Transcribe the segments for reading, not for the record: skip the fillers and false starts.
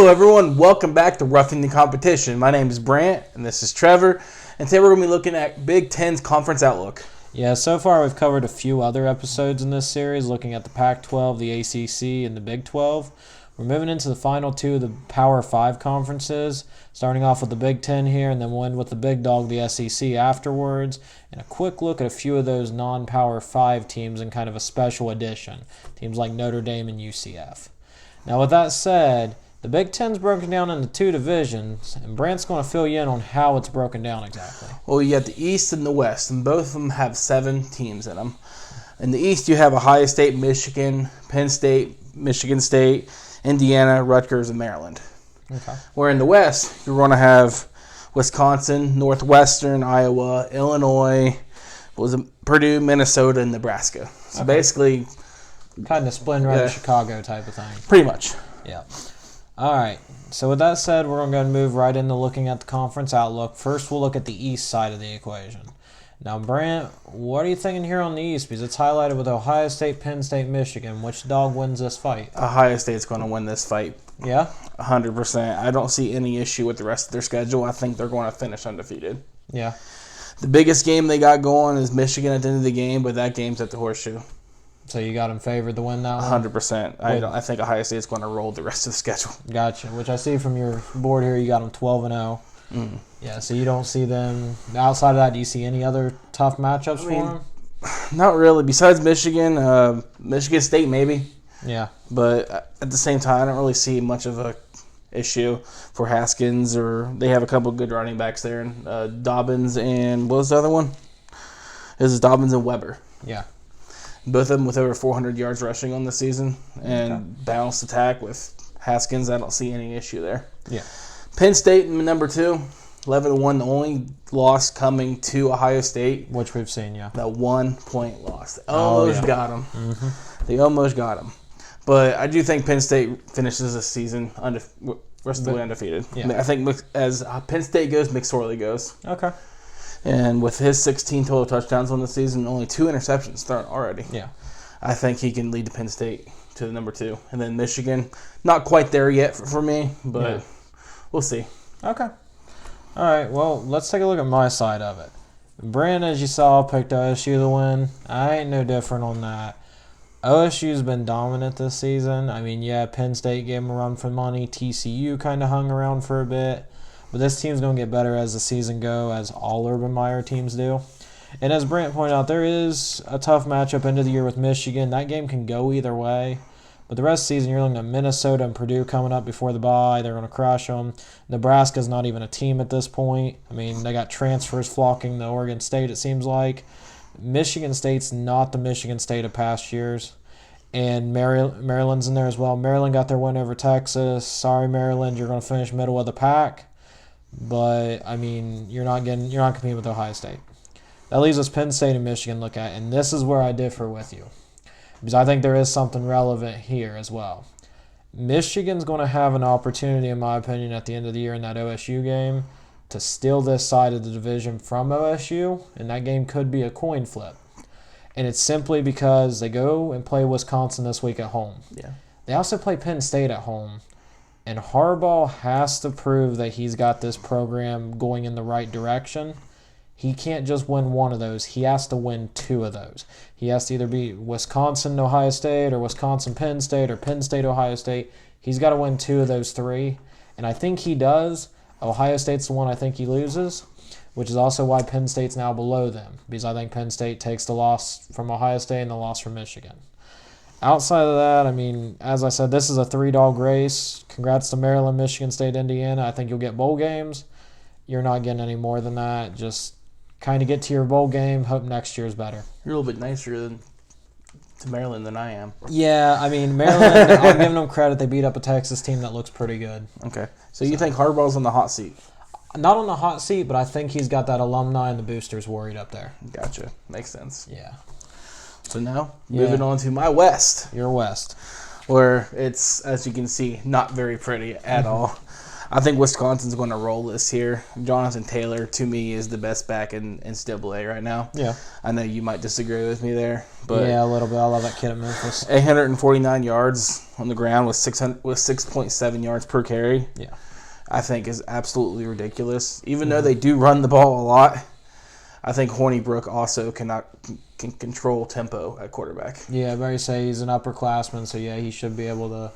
Hello, everyone. Welcome back to Roughing the Competition. My name is Brant, and this is Trevor. And today we're going to be looking at Big Ten's conference outlook. Yeah, so far we've covered a few other episodes in this series, looking at the Pac-12, the ACC, and the Big 12. We're moving into the final two of the Power 5 conferences, starting off with the Big Ten here, and then we'll end with the big dog, the SEC, afterwards. And a quick look at a few of those non-Power 5 teams in kind of a special edition, teams like Notre Dame and UCF. Now, with that said, the Big Ten's broken down into two divisions, and Brant's going to fill you in on how it's broken down exactly. Well, you got the East and the West, and both of them have 7 teams in them. In the East, you have Ohio State, Michigan, Penn State, Michigan State, Indiana, Rutgers, and Maryland. Okay. Where in the West, you're going to have Wisconsin, Northwestern, Iowa, Illinois, Purdue, Minnesota, and Nebraska. So basically, kind of splitting right to Chicago type of thing. Pretty much. Yeah. All right. So with that said, we're going to move right into looking at the conference outlook. First, we'll look at the East side of the equation. Now, Brant, what are you thinking here on the East? Because it's highlighted with Ohio State, Penn State, Michigan. Which dog wins this fight? Ohio State's going to win this fight. Yeah? 100%. I don't see any issue with the rest of their schedule. I think they're going to finish undefeated. Yeah. The biggest game they got going is Michigan at the end of the game, but that game's at the Horseshoe. So you got them favored to win that one? 100%. I think Ohio State's going to roll the rest of the schedule. Gotcha. Which I see from your board here, you got them 12-0. Yeah, so you don't see them. Outside of that, do you see any other tough matchups for them? Not really. Besides Michigan, Michigan State maybe. Yeah. But at the same time, I don't really see much of a issue for Haskins, or they have a couple good running backs there. Dobbins and what was the other one? It was Dobbins and Weber. Yeah. Both of them with over 400 yards rushing on the season and balanced attack with Haskins. I don't see any issue there. Yeah. Penn State, number 2, 11-1, the only loss coming to Ohio State. Which we've seen, yeah. That 1-point loss. They almost got them. Mm-hmm. They almost got them. But I do think Penn State finishes this season rest of the way undefeated. Yeah. I think as Penn State goes, McSorley goes. Okay. And with his 16 total touchdowns on the season, only 2 interceptions thrown already. Yeah. I think he can lead the Penn State to the number 2. And then Michigan, not quite there yet for me, but we'll see. Okay. All right, well, let's take a look at my side of it. Brand, as you saw, picked OSU to win. I ain't no different on that. OSU's been dominant this season. I mean, yeah, Penn State gave them a run for money. TCU kind of hung around for a bit. But this team's going to get better as the season goes, as all Urban Meyer teams do. And as Brant pointed out, there is a tough matchup end of the year with Michigan. That game can go either way. But the rest of the season, you're looking at Minnesota and Purdue coming up before the bye. They're going to crush them. Nebraska's not even a team at this point. I mean, they got transfers flocking to Oregon State, it seems like. Michigan State's not the Michigan State of past years. And Maryland's in there as well. Maryland got their win over Texas. Sorry, Maryland, you're going to finish middle of the pack. But, I mean, you're not competing with Ohio State. That leaves us Penn State and Michigan to look at. And this is where I differ with you, because I think there is something relevant here as well. Michigan's going to have an opportunity, in my opinion, at the end of the year in that OSU game to steal this side of the division from OSU, and that game could be a coin flip. And it's simply because they go and play Wisconsin this week at home. Yeah. They also play Penn State at home, and Harbaugh has to prove that he's got this program going in the right direction. He can't just win one of those. He has to win 2 of those. He has to either be Wisconsin, Ohio State, or Wisconsin, Penn State, or Penn State, Ohio State. He's got to win 2 of those 3, and I think he does. Ohio State's the one I think he loses, which is also why Penn State's now below them, because I think Penn State takes the loss from Ohio State and the loss from Michigan. Outside of that, I mean, as I said, this is a 3-dog race. Congrats to Maryland, Michigan State, Indiana. I think you'll get bowl games. You're not getting any more than that. Just kind of get to your bowl game. Hope next year's better. You're a little bit nicer to Maryland than I am. Yeah, I mean, Maryland, I'm giving them credit. They beat up a Texas team that looks pretty good. Okay. So you think Harbaugh's on the hot seat? Not on the hot seat, but I think he's got that alumni and the boosters worried up there. Gotcha. Makes sense. Yeah. So now, moving on to my West. Your West. Where it's, as you can see, not very pretty at all. I think Wisconsin's going to roll this year. Jonathan Taylor, to me, is the best back in NCAA right now. Yeah. I know you might disagree with me there, but yeah, a little bit. I love that kid at Memphis. 849 yards on the ground with 6.7 yards per carry. Yeah. I think is absolutely ridiculous. Even though they do run the ball a lot, I think Hornibrook also can control tempo at quarterback. Yeah, I better say he's an upperclassman, so yeah, he should be able to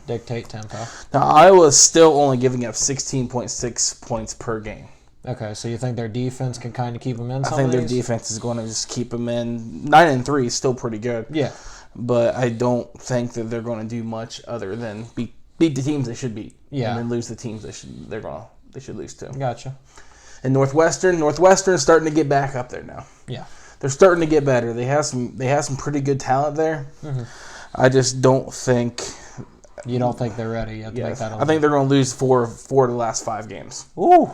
dictate tempo. Now, Iowa's still only giving up 16.6 points per game. Okay, so you think their defense can kind of keep them in? I think their defense is going to just keep them in. 9-3 is still pretty good. Yeah. But I don't think that they're going to do much other than beat the teams they should beat. Yeah. And then lose the teams they should lose to. Gotcha. And Northwestern is starting to get back up there now. Yeah. They're starting to get better. They have some pretty good talent there. Mm-hmm. I just don't think. You don't think they're ready yet to make that? I think they're going to lose four of the last 5 games. Ooh.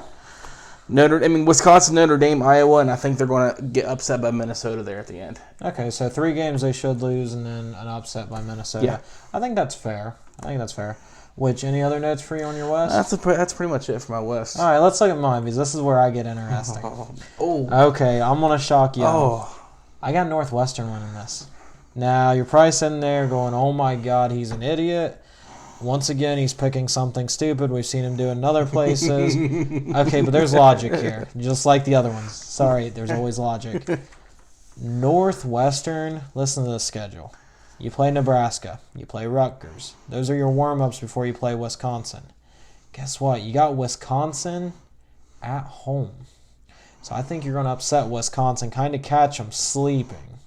Wisconsin, Notre Dame, Iowa, and I think they're going to get upset by Minnesota there at the end. Okay, so 3 games they should lose, and then an upset by Minnesota. Yeah. I think that's fair. Which, any other notes for you on your West? That's pretty much it for my West. All right, let's look at mine, because this is where I get interesting. Okay, I'm going to shock you. I got Northwestern winning this. Now, you're probably sitting there going, oh my God, he's an idiot. Once again, he's picking something stupid. We've seen him do in other places. Okay, but there's logic here, just like the other ones. Sorry, there's always logic. Northwestern, listen to the schedule. You play Nebraska. You play Rutgers. Those are your warm-ups before you play Wisconsin. Guess what? You got Wisconsin at home. So I think you're going to upset Wisconsin, kind of catch them sleeping.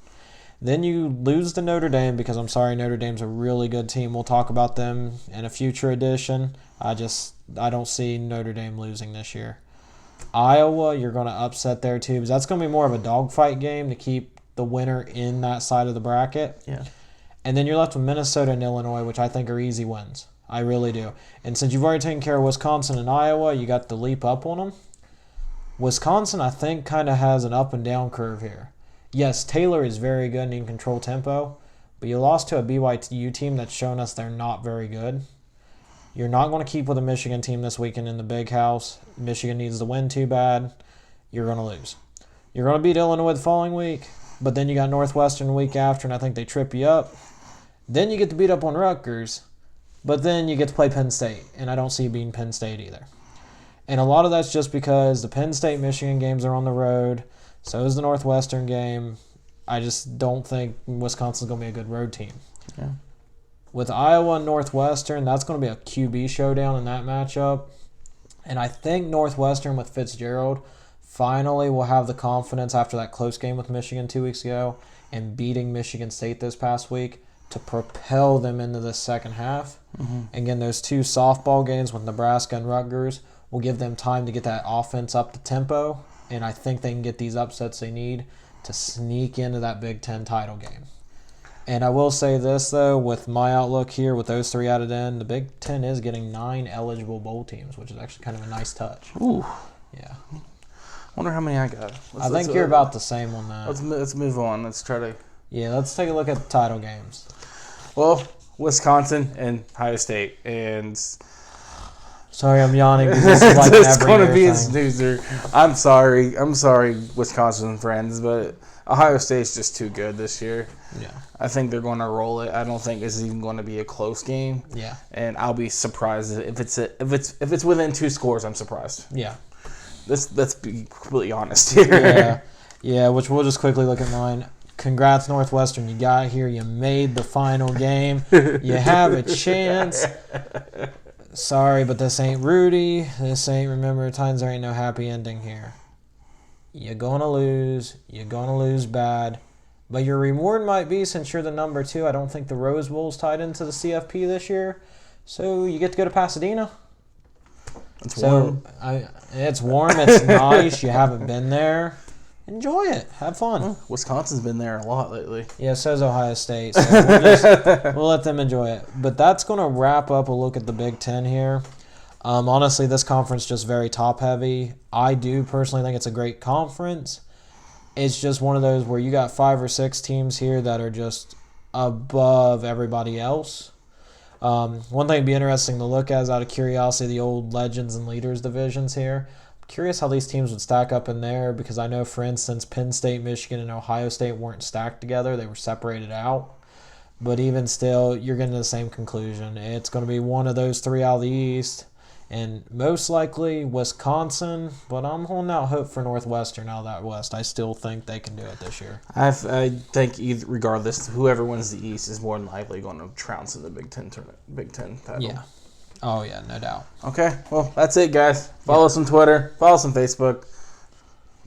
Then you lose to Notre Dame because, I'm sorry, Notre Dame's a really good team. We'll talk about them in a future edition. I don't see Notre Dame losing this year. Iowa, you're going to upset there too, because that's going to be more of a dogfight game to keep the winner in that side of the bracket. Yeah. And then you're left with Minnesota and Illinois, which I think are easy wins. I really do. And since you've already taken care of Wisconsin and Iowa, you got the leap up on them. Wisconsin, I think, kind of has an up and down curve here. Yes, Taylor is very good and he can control tempo, but you lost to a BYU team that's shown us they're not very good. You're not going to keep with a Michigan team this weekend in the big house. Michigan needs to win too bad. You're going to lose. You're going to beat Illinois the following week, but then you got Northwestern the week after, and I think they trip you up. Then you get to beat up on Rutgers, but then you get to play Penn State, and I don't see you beating Penn State either. And a lot of that's just because the Penn State-Michigan games are on the road, so is the Northwestern game. I just don't think Wisconsin's going to be a good road team. Yeah. With Iowa and Northwestern, that's going to be a QB showdown in that matchup. And I think Northwestern with Fitzgerald finally will have the confidence after that close game with Michigan 2 weeks ago and beating Michigan State this past week to propel them into the second half. Mm-hmm. Again, those 2 softball games with Nebraska and Rutgers will give them time to get that offense up to tempo, and I think they can get these upsets they need to sneak into that Big Ten title game. And I will say this, though, with my outlook here, with those 3 added in, the Big Ten is getting 9 eligible bowl teams, which is actually kind of a nice touch. Ooh. Yeah. Wonder how many I got. I think you're about the same on that. Let's move on. Let's try to... Yeah, let's take a look at the title games. Well, Wisconsin and Ohio State, and sorry, I'm yawning because this is like it's going to be a thing. snoozer. I'm sorry, Wisconsin friends, but Ohio State's just too good this year. Yeah, I think they're going to roll it. I don't think this is even going to be a close game. Yeah, and I'll be surprised if it's within 2 scores. I'm surprised. Yeah, let's be completely honest here. Yeah. Which we'll just quickly look at mine. Congrats, Northwestern. You got here. You made the final game. You have a chance. Sorry, but this ain't Rudy. This ain't Remember Times. There ain't no happy ending here. You're going to lose. You're going to lose bad. But your reward might be, since you're the number 2, I don't think the Rose Bowl's tied into the CFP this year. So you get to go to Pasadena. It's warm. It's warm. It's nice. You haven't been there. Enjoy it. Have fun. Well, Wisconsin's been there a lot lately. Yeah, so's Ohio State. So we'll let them enjoy it. But that's going to wrap up a look at the Big Ten here. Honestly, this conference is just very top-heavy. I do personally think it's a great conference. It's just one of those where you got 5 or 6 teams here that are just above everybody else. One thing to be interesting to look at is, out of curiosity, the old Legends and Leaders divisions here. I'm curious how these teams would stack up in there, because I know, for instance, Penn State, Michigan, and Ohio State weren't stacked together. They were separated out. But even still, you're getting to the same conclusion. It's going to be one of those three out of the East, and most likely Wisconsin. But I'm holding out hope for Northwestern out of that West. I still think they can do it this year. I think regardless, whoever wins the East is more than likely going to trounce in the Big Ten tournament, Big Ten title. Yeah. Oh, yeah, no doubt. Okay, well, that's it, guys. Follow us on Twitter, follow us on Facebook,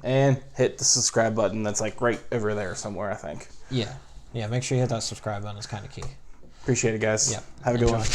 and hit the subscribe button. That's like right over there somewhere, I think. Yeah. Yeah, make sure you hit that subscribe button. It's kind of key. Appreciate it, guys. Yeah. Have a good one.